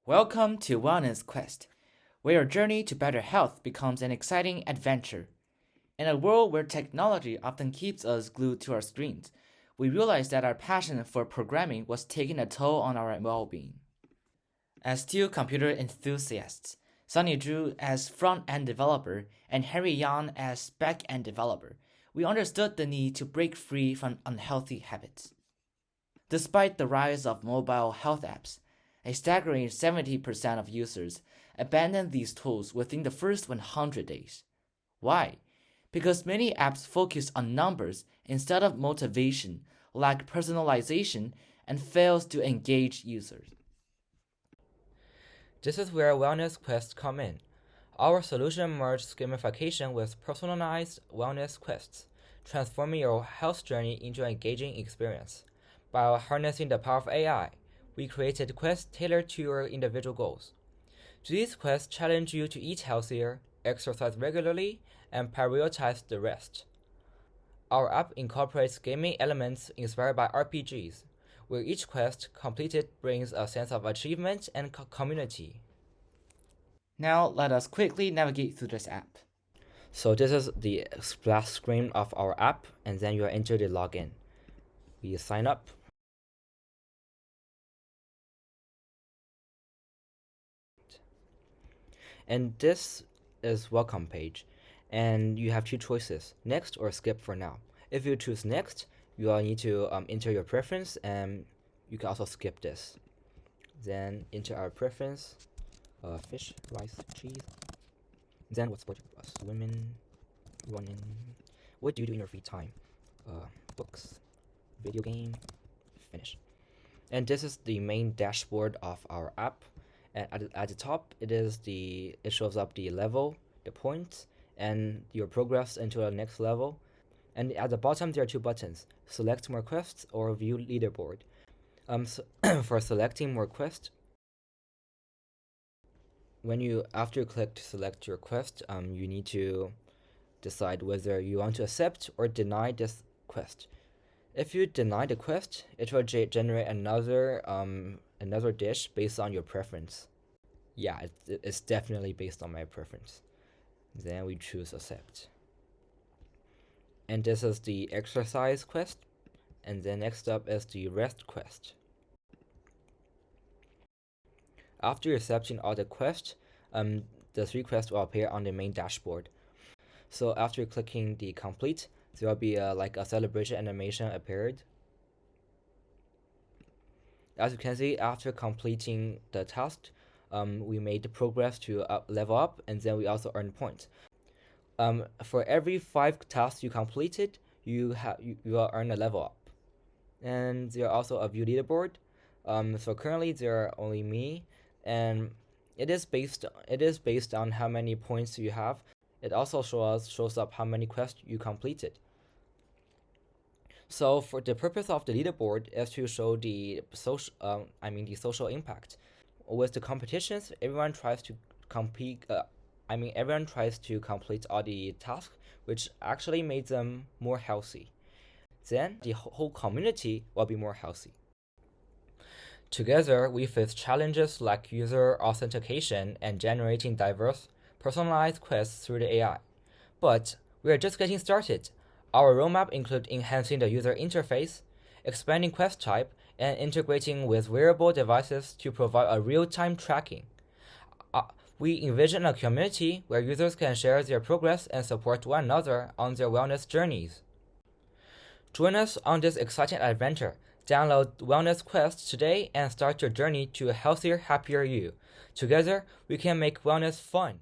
Welcome to Wellness Quest, where your journey to better health becomes an exciting adventure. In a world where technology often keeps us glued to our screens, we realized that our passion for programming was taking a toll on our well-being. As two computer enthusiasts, Sunny Drew as front-end developer and Harry Yan as back-end developer, we understood the need to break free from unhealthy habits. Despite the rise of mobile health apps, a staggering 70% of users abandon these tools within the first 100 days. Why? Because many apps focus on numbers instead of motivation, lack personalization, and fails to engage users. This is where Wellness quests come in. Our solution merges gamification with personalized wellness quests, transforming your health journey into an engaging experience. By harnessing the power of AI, we created quests tailored to your individual goals. These quests challenge you to eat healthier, exercise regularly, and prioritize the rest. Our app incorporates gaming elements inspired by RPGs, where each quest completed brings a sense of achievement and community. Now let us quickly navigate through this app. So this is the splash screen of our app, and then you enter the login. We sign up. And this is welcome page, and you have two choices, next or skip for now. If you choose next, you will need to enter your preference, and you can also skip this. Then enter our preference, fish, rice, cheese. Then what sport? Swimming, running. What do you do in your free time? Books, video game, finish. And this is the main dashboard of our app. And at the top, it shows up the level, the points, and your progress into the next level. And at the bottom, there are two buttons: select more quests or view leaderboard. For selecting more quests, after you click to select your quest, you need to decide whether you want to accept or deny this quest. If you deny the quest, it will generate another dish based on your preference. Yeah, it's definitely based on my preference. Then we choose accept. And this is the exercise quest. And then next up is the rest quest. After accepting all the quests, the three quests will appear on the main dashboard. So after clicking the complete, there will be a celebration animation appeared. As you can see, after completing the task, we made the progress to level up, and then we also earned points. For every 5 tasks you completed, you will earn a level up. And there are also a view leaderboard. So currently there are only me, and it is based on how many points you have. It also shows up how many quests you completed. So for the purpose of the leaderboard is to show the social impact. With the competitions, everyone tries to compete. Everyone tries to complete all the tasks, which actually made them more healthy. Then the whole community will be more healthy. Together, we face challenges like user authentication and generating diverse, personalized quests through the AI. But we are just getting started. Our roadmap includes enhancing the user interface, expanding quest type, and integrating with wearable devices to provide a real-time tracking. We envision a community where users can share their progress and support one another on their wellness journeys. Join us on this exciting adventure. Download Wellness Quest today and start your journey to a healthier, happier you. Together, we can make wellness fun.